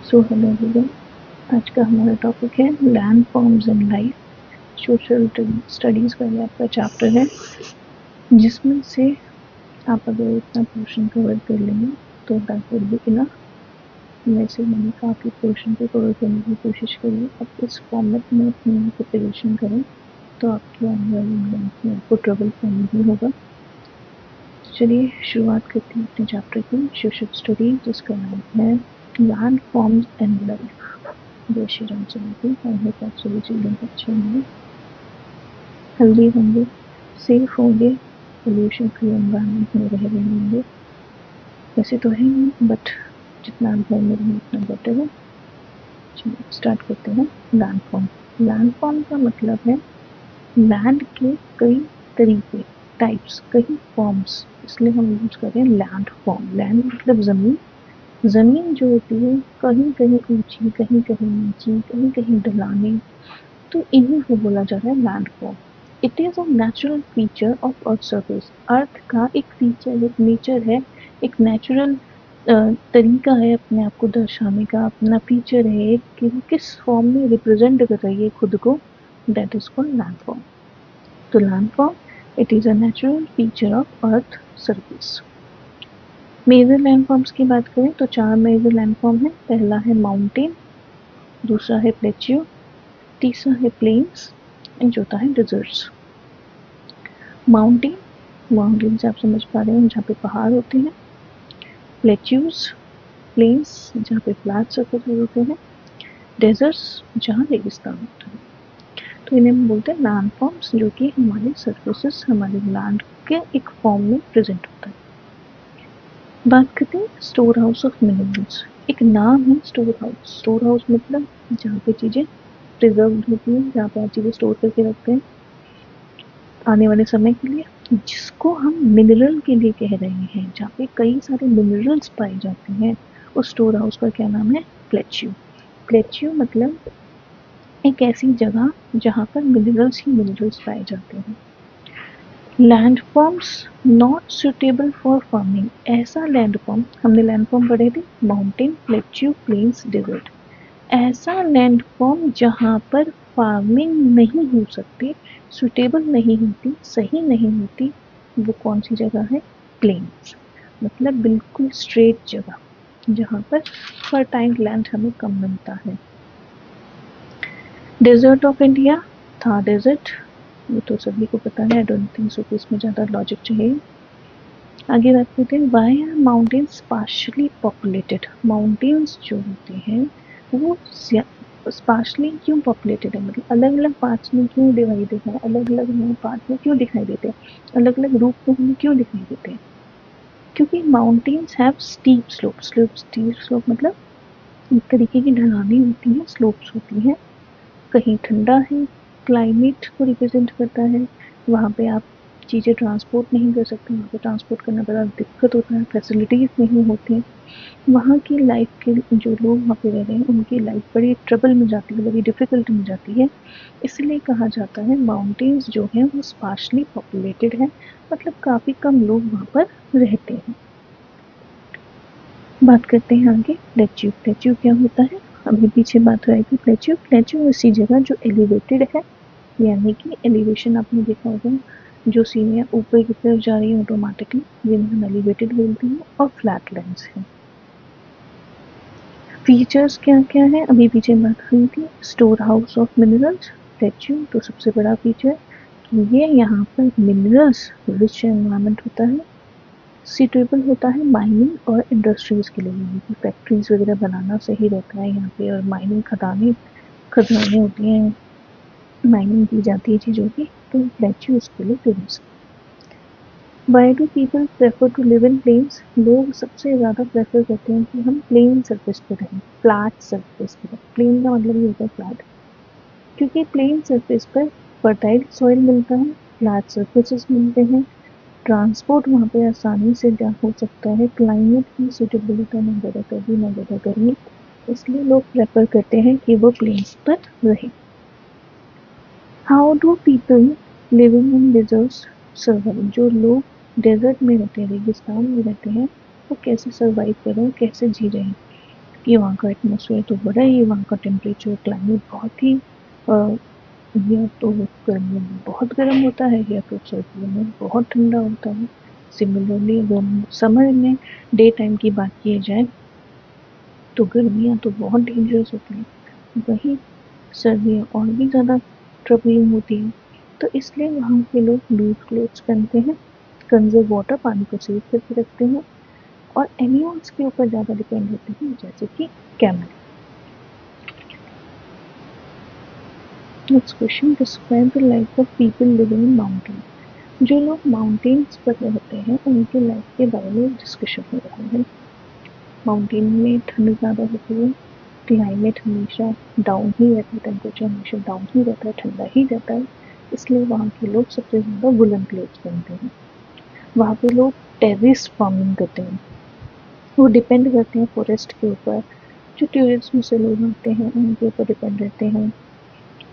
So hello everyone, आज का हमारा टॉपिक है land forms in life. Social studies का ये आपका चैप्टर है, जिसमें से आप अगर इतना पोर्शन कवर कर लेंगे तो दैट वुड बी इनफ। वैसे मैंने काफ़ी पोर्शन को कवर करने की कोशिश करी है। अब इस फॉर्मेट में अपनी प्रिपरेशन करें तो आपकी आने वाली एग्जाम्स में आपको ट्रबल नहीं होगा। चलिए शुरुआत करते हैं अपने चैप्टर की, सोशल स्टडी, जिसका नाम है लैंड फॉर्म्स इन लाइफ। जय श्री राम सभी को। आई होप आप सभी चीज़ें अच्छे होंगे, हेल्दी होंगे, सेफ होंगे, पोल्यूशन फ्री एनवायरनमेंट में रह रहे होंगे। वैसे तो है नहीं, बट जितना आप घर में रहें उतना बेटर है। चलिए स्टार्ट करते हैं। Land form. लैंड फॉर्म का मतलब है लैंड के कई तरीके, टाइप्स, कई फॉर्म्स, इसलिए हम यूज कर रहे हैं लैंड फॉर्म। लैंड मतलब जमीन। जमीन जो होती है कहीं कहीं ऊंची, कहीं कहीं नीची, कहीं कहीं ढलाने, तो इन्हीं को बोला जा रहा है land form. It is a natural feature of earth surface. Earth का एक फीचर, एक नेचर है, एक नेचुरल तरीका है अपने आप को दर्शाने का, अपना फीचर है कि वो किस फॉर्म में रिप्रेजेंट कर रही है खुद को। That is called land form. तो land form, it is a natural feature of earth surface. Major land forms की बात करें तो 4 मेजर लैंड फॉर्म है। पहला है माउंटेन, दूसरा है प्लेट्यू, तीसरा है प्लेन्स एंड चौथा है डिजर्ट्स। माउंटेन, माउंटेन से आप समझ पा रहे हैं जहाँ पे पहाड़ होते हैं। प्लेट्यूज, प्लेन्स जहाँ पे फ्लैट सर्फेस होते हैं। डेजर्ट्स जहाँ रेगिस्तान होता है। तो इन्हें हम बोलते हैं लैंड फॉर्म्स, जो कि हमारे सर्फेसिस, हमारे लैंड के एक फॉर्म में प्रेजेंट होता है। बात करते हैं स्टोर हाउस ऑफ मिनरल्स। एक नाम है स्टोर हाउस। स्टोर हाउस मतलब जहाँ पे चीजें प्रिजर्व होती हैं, जहाँ पे आप चीजें स्टोर करके रखते हैं आने वाले समय के लिए, जिसको हम मिनरल के लिए कह रहे हैं, जहाँ पे कई सारे मिनरल्स पाए जाते हैं। उस स्टोर हाउस का क्या नाम है? प्लेट्यू। प्लेट्यू मतलब एक ऐसी जगह जहाँ पर मिनरल्स ही मिनरल्स पाए जाते हैं। Land forms not suitable for farming. ऐसा लैंड फॉर्म, हमने लैंड फॉर्म पढ़े थे, माउंटेन, प्लेट्यू, प्लेन्स, डेजर्ट। ऐसा लैंड फॉर्म जहाँ पर फार्मिंग नहीं हो सकती, सुटेबल नहीं होती, सही नहीं होती, वो कौन सी जगह है? प्लेन्स। मतलब बिल्कुल स्ट्रेट जगह जहाँ पर फर्टाइल लैंड हमें कम मिलता है। डेजर्ट ऑफ इंडिया था डेजर्ट, ये तो सभी को पता है। आई डोंट थिंक सो कि इसमें ज़्यादा लॉजिक चाहिए। आगे बात करते हैं, why are mountains partially populated. Mountains जो होते हैं वो स्पार्शली क्यों पॉपुलेटेड है, मतलब अलग अलग पार्ट्स में क्यों डिवाइडेड है, अलग अलग हमें पार्ट में क्यों दिखाई देते हैं, अलग अलग रूप में हमें क्यों दिखाई देते हैं? क्योंकि mountains have steep slope. Steep slope मतलब एक तरीके की ढलानें होती हैं, स्लोप्स होती हैं। कहीं ठंडा है, क्लाइमेट को रिप्रेजेंट करता है, वहाँ पे आप चीज़ें ट्रांसपोर्ट नहीं कर सकते, वहाँ पे ट्रांसपोर्ट करना बड़ा दिक्कत होता है, फैसिलिटीज़ नहीं होती। वहाँ की लाइफ के जो लोग वहाँ पे रह रहे हैं उनकी लाइफ बड़ी ट्रबल में जाती है, बड़ी डिफिकल्ट में जाती है। इसलिए कहा जाता है माउंटेन्स जो हैं वो स्पार्शली पॉपुलेटेड है, मतलब काफ़ी कम लोग वहाँ पर रहते हैं। बात करते हैं आगे प्लेट्यू। प्लेट्यू क्या होता है? अभी पीछे बात हुई थी प्लेट्यू। प्लेट्यू ऐसी जगह जो एलिवेटेड है, यानी कि एलिवेशन आपने देखा होगा, जो सीढ़ियाँ ऊपर की तरफ जा रही है ऑटोमेटिकली, जिन्हें हम एलिवेटेड बोलते हैं, और फ्लैट लैंड्स है। फीचर्स क्या क्या है? अभी पीछे बात हुई थी store house of minerals, plateau. तो सबसे बड़ा फीचर कि ये यहाँ पर मिनरल्स रिच एनवायरनमेंट होता है, सीटेबल होता है माइनिंग और इंडस्ट्रीज के लिए, यानी कि फैक्ट्रीज वगैरह बनाना सही रहता है यहाँ पे, और माइनिंग खदानें खदानें होती हैं, माइनिंग की जाती है चीज़ों की, तो प्लेट्यू उसके लिए फेमस है। Why do people prefer to live in plains? लोग सबसे ज़्यादा प्रेफर करते हैं कि हम प्लेन सरफेस पे रहें, फ्लैट सरफेस पे रहें। प्लेन का मतलब ये होता है फ्लैट, क्योंकि प्लेन सरफेस पर फर्टाइल सॉइल मिलता है, फ्लैट सरफेसेस मिलते हैं, ट्रांसपोर्ट वहाँ पे आसानी से हो सकता है, क्लाइमेट की सूटेबिलिटी ना ज़्यादा सर्दी ना ज़्यादा गर्मी, इसलिए लोग प्रेफर करते हैं कि वो प्लेन्स पर रहे। How do people living in desserts survive? जो लोग डेजर्ट में रहते हैं, रेगिस्तान में रहते हैं, वो कैसे सर्वाइव कर रहे हैं, कैसे जी रहे हैं? क्योंकि वहाँ का एटमॉस्फेयर तो बड़ा ही, वहाँ का टेम्परेचर क्लाइमेट बहुत ही या तो गर्मियों में बहुत गर्म होता है या तो सर्दियों में बहुत ठंडा होता है। सिमिलरली अगर समर में डे टाइम की बात की जाए तो गर्मियाँ तो बहुत डेंजरस होती हैं, वहीं सर्दियाँ और भी ज़्यादा ट्रबलिंग होती हैं। तो इसलिए वहाँ के लोग लूज क्लोथ्स पहनते हैं, कंजर्व वाटर, पानी को सेव करके रखते हैं और एनिमल्स के ऊपर ज़्यादा डिपेंड होते हैं, जैसे कि camel. Next question, describe the life of people living in mountain. जो लोग माउंटेन्स पर रहते हैं उनकी लाइफ के बारे में डिस्कशन हो रहा है। माउंटेन में ठंड ज़्यादा होती है, क्लाइमेट हमेशा डाउन ही रहता है, टेम्परेचर हमेशा डाउन ही रहता है, ठंडा ही रहता है, इसलिए वहाँ के लोग सबसे ज़्यादा वुलन क्लोथ्स पहनते हैं। वहाँ पे लोग टेरेस फार्मिंग करते हैं, वो डिपेंड करते हैं फॉरेस्ट के ऊपर। जो टूरिज्म से लोग आते हैं उनके ऊपर डिपेंड रहते हैं,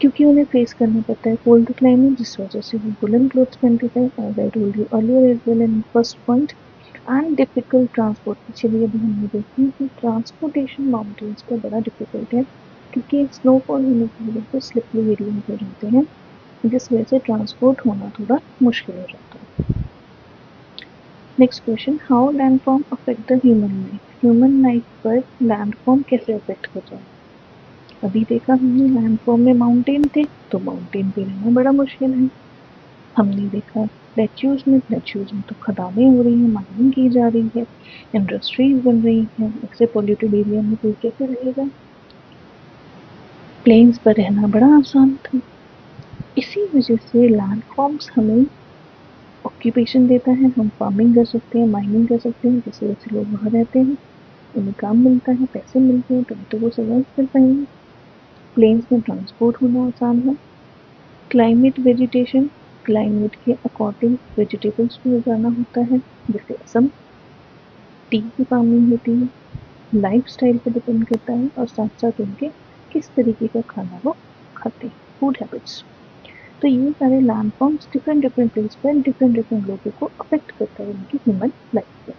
क्योंकि उन्हें फेस करना पड़ता है कोल्ड क्लाइमेट, जिस वजह से वो वुलन क्लोथ्स पहनते थे, as I told you earlier as well in first point. And difficult transport, चलिए अभी हमने देखी कि ट्रांसपोर्टेशन माउंटेन्स पर बड़ा डिफिकल्ट है, क्योंकि स्नोफॉल होने की वजह से स्लिपरी एरिया हो जाते हैं, जिस वजह से ट्रांसपोर्ट होना थोड़ा मुश्किल हो जाता है। Next question, how landform affect the human life. Human life पर लैंडफॉर्म कैसे अफेक्ट करता है। अभी देखा हमने लैंडफॉर्म में माउंटेन थे, तो माउंटेन पे रहना बड़ा मुश्किल है। हमने देखा प्लेट्यूज में तो खदानें हो रही हैं, माइनिंग की जा रही है, इंडस्ट्रीज बन रही हैं, ऐसे पॉल्यूटेड एरिया में कोई कैसे रहेगा। प्लेन्स पर रहना बड़ा आसान था। इसी वजह से लैंडफॉर्म्स हमें ऑक्यूपेशन देता है, हम फार्मिंग कर सकते हैं, माइनिंग कर सकते हैं, जिस वजह से लोग वहाँ रहते हैं, उन्हें काम मिलता है, पैसे मिलते हैं, तभी तो वो सर्वाइव कर पाएंगे। प्लेन्स में ट्रांसपोर्ट होना आसान है। क्लाइमेट वेजिटेशन, क्लाइमेट के अकॉर्डिंग वेजिटेबल्स भी उगाना होता है, जैसे असम टी की फार्मिंग होती है। लाइफ स्टाइल पर डिपेंड करता है और साथ साथ उनके किस तरीके का खाना वो खाते हैं, फूड हैबिट्स। तो ये सारे लैंडफॉर्म्स डिफरेंट डिफरेंट प्लेस पर डिफरेंट लोगों को अफेक्ट करता है उनकी ह्यूमन लाइफ में।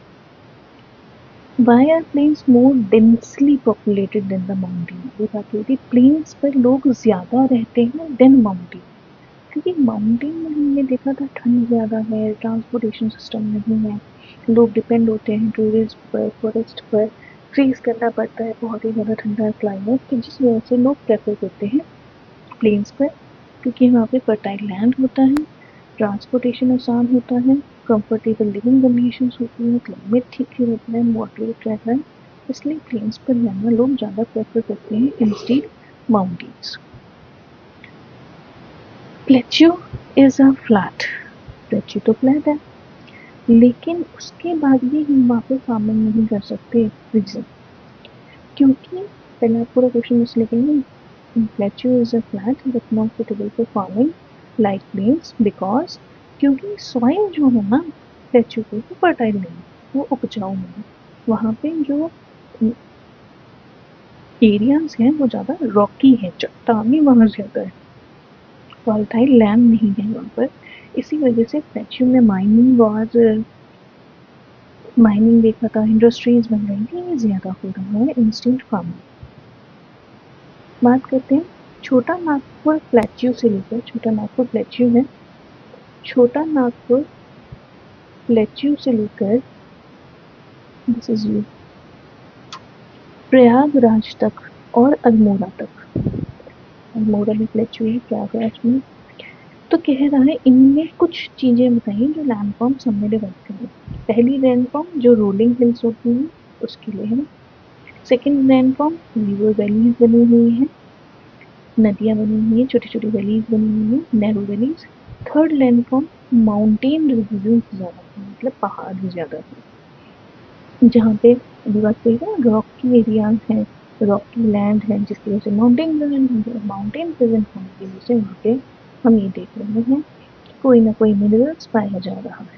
Why are plains more densely populated than the mountain? ये बात हुई थी, प्लेन्स पर लोग ज्यादा रहते हैं देन माउंटेन, क्योंकि माउंटेन में हमने देखा था ठंड ज़्यादा है, ट्रांसपोर्टेशन सिस्टम नहीं है, लोग डिपेंड होते हैं टूरिज्म पर, फॉरेस्ट पर, फेस करना पड़ता है बहुत ही ज़्यादा ठंडा क्लाइमेट, तो जिस वजह से लोग प्रेफर करते हैं प्लेन्स पर, क्योंकि वहाँ पे फर्टाइल लैंड होता है, ट्रांसपोर्टेशन आसान होता है, कंफर्टेबल लिविंग कंडीशंस होती हैं, क्लाइमेट ठीक ही रहता है, मॉडरेट रहता है, इसलिए प्लेन्स पर रहना लोग ज़्यादा प्रेफर करते हैं instead mountains. Plateau is a flat, plateau तो फ्लैट है, लेकिन उसके बाद भी हम वहाँ पे फार्मिंग नहीं कर सकते। रीजन, क्योंकि पहले आप पूरा क्वेश्चन इसलिए कहेंगे, plateau is a flat but not suitable for farming like plains, because क्योंकि सॉइल जो है ना प्लेट्यू पे वो फर्टाइल नहीं है, वो उपजाऊ नहीं है। वहाँ पे जो एरियाज हैं वो ज़्यादा रॉकी है, चट्टानी वहाँ ज़्यादा है, फर्टाइल लैंड नहीं है वहाँ पर। इसी वजह से प्लेट्यू में माइनिंग देखा था, इंडस्ट्रीज बन रही थी, ये ज़्यादा हो रहा है इंस्टेंट फार्मिंग। बात करते हैं छोटा नागपुर प्लेट्यू से लेकर, छोटा नागपुर प्लेट्यू है, छोटा नागपुर प्लेट्यू से लेकर दिस इज यू प्रयागराज तक और अल्मोड़ा तक। अल्मोड़ा में प्लेट्यू है, प्रयागराज में। तो कह रहा है इनमें कुछ चीज़ें बताइए जो लैंडफॉर्म्स हमने डिवाइड करें। पहली लैंडफॉर्म जो रोलिंग हिल्स होती हैं उसके लिए है। सेकेंड लैंडफॉर्म रिवर वैलीज बनी हुई है, नदियाँ बनी हुई हैं, छोटी छोटी वैलीज बनी हुई हैं, narrow valleys. Third landform mountain reviews ज़्यादा है, मतलब पहाड़ ज़्यादा है, जहाँ पे अभी बात करी ना रॉकी एरियाज हैं, रॉकी लैंड है, जिसकी वजह से माउंटेन प्रेजेंट होंगे, माउंटेन प्रेजेंट होने की वजह से वहाँ पे हम ये देख रहे हैं कि कोई ना कोई मिनरल्स पाया जा रहा है।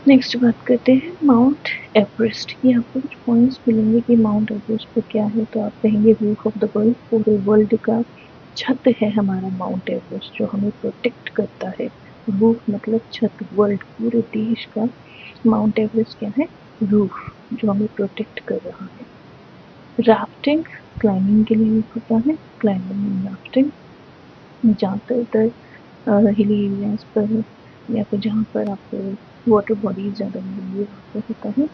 नेक्स्ट बात करते हैं माउंट एवरेस्ट की। आपको कुछ पॉइंट्स मिलेंगे कि माउंट एवरेस्ट पे क्या है, तो आप कहेंगे रूफ ऑफ द वर्ल्ड, पूरे वर्ल्ड का छत है हमारा माउंट एवरेस्ट, जो हमें प्रोटेक्ट करता है। रूफ मतलब छत, वर्ल्ड पूरे देश का, माउंट एवरेस्ट क्या है, रूफ। जो हमें प्रोटेक्ट कर रहा है। राफ्टिंग क्लाइंबिंग के लिए यूज होता है, क्लाइंबिंग एंड राफ्टिंग, ज़्यादातर हिली एरियाज पर या फिर जहाँ पर आपको वाटर बॉडीज ज़्यादा मिलेंगी वहाँ पर होता है।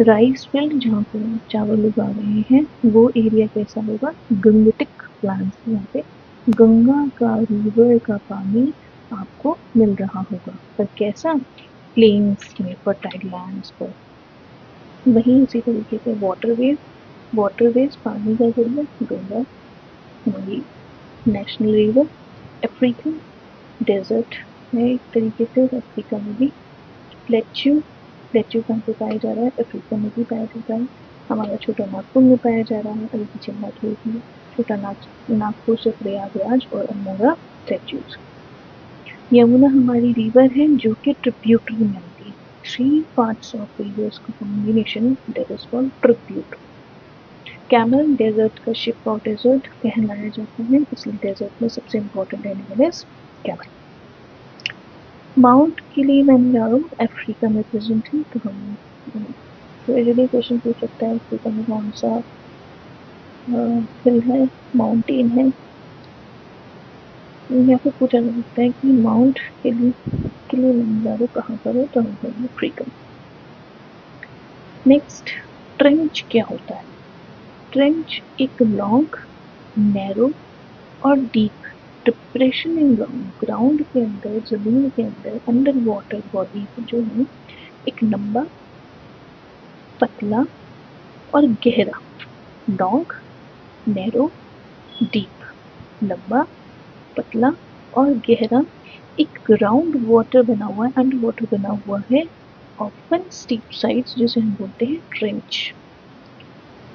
राइस फील्ड जहाँ पे चावल उगा रहे हैं वो एरिया कैसा होगा, गंगटिक प्लांट्स, यहाँ पे गंगा का, रिवर का पानी आपको मिल रहा होगा, पर कैसा, प्लेन्स में, फर्टाइल लैंड्स पर। वहीं उसी तरीके से वाटरवेज पानी का जरिए, गंगा हमारी नेशनल रिवर, अफ्रीकन डेजर्ट है एक तरीके से, अफ्रीका में भी प्लेट्यू कहाँ पे पाया जा रहा है, अफ्रीका में भी पाया जाता है। हमारा छोटा नागपुर में पाया जा रहा है, अभी पीछे बात हुई थी छोटा नागपुर से प्रयागराज और अल्मोड़ा स्टैच्यूज। यमुना हमारी रिवर है जो कि ट्रिब्यूटरी में आती है, 3 पार्ट्स ऑफ रिवर्स का combination, that is called tributary. Camel desert का शिप ऑफ डेजर्ट कहलाया जाता है, इसलिए डेजर्ट में सबसे important animal is camel. Mount के लिए मैंने जा रहा हूँ, अफ्रीका में प्रेजेंट है, तो हम तो क्वेश्चन पूछ सकता है अफ्रीका में कौन सा हिल है, माउंटेन है, या फिर पूछा जा सकता है कि माउंट के लिए मैंने जा रहा हूँ कहाँ पर है, तो हम कहेंगे अफ्रीका। नेक्स्ट, ट्रेंच क्या होता है? ट्रेंच एक लॉन्ग, नैरो और डीप डिप्रेशन इन ग्राउंड के अंदर, जमीन के अंदर, अंडर वाटर बॉडी जो है, एक लंबा, पतला और गहरा, लॉन्ग, नैरो, डीप, लंबा, पतला और गहरा एक ग्राउंड वाटर बना हुआ है, अंडर वाटर बना हुआ है, ऑफन स्टीप साइड्स, जिसे हम बोलते हैं ट्रेंच।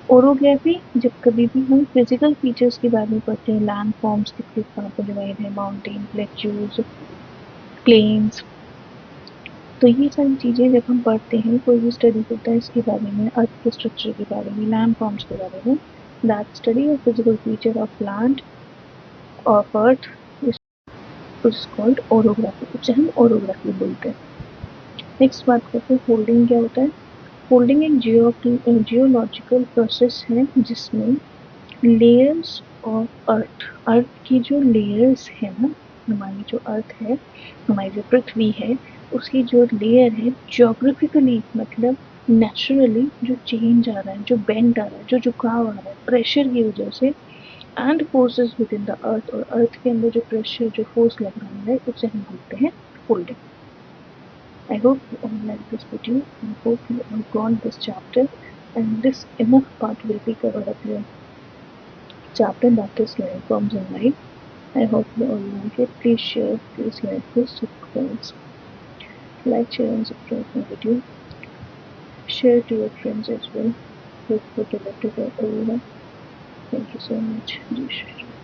ओरोग्राफी, जब कभी भी हम फिजिकल फीचर्स के बारे में पढ़ते हैं, लैंड फॉर्म्स किस कहाँ पर डिवाइड है, माउंटेन, प्लेट्यूज, प्लेन्स, तो ये सारी चीज़ें जब हम पढ़ते हैं, कोई भी स्टडी करता है इसके बारे में, अर्थ के स्ट्रक्चर के बारे में, लैंड फॉर्म्स के बारे में, that study of physical feature of land of earth is called orography, उसे हम ओरोग्राफी बोलते हैं। नेक्स्ट बात करते हैं फोल्डिंग क्या होता है। फोल्डिंग एक जियोलॉजिकल प्रोसेस है जिसमें लेयर्स ऑफ अर्थ की जो लेयर्स है ना, हमारी जो अर्थ है, हमारी जो पृथ्वी है, उसकी जो लेयर है, ज्योग्राफिकली मतलब नेचुरली जो चेंज आ रहा है, जो बेंड आ रहा है, जो झुकाव आ रहा है प्रेशर की वजह से, and forces with in the earth, और अर्थ के अंदर जो प्रेशर, जो फोर्स लग रहा है, उसे हम बोलते हैं folding. I hope you all like this video. I hope you all got this chapter, and this enough part will be covered up here. Chapter that is landforms in life. I hope you all like it. Please share, please like, please subscribe. Like, share and subscribe my video. Share to your friends as well. Hope you delighted everyone. Thank you so much. Jai Shri Ram.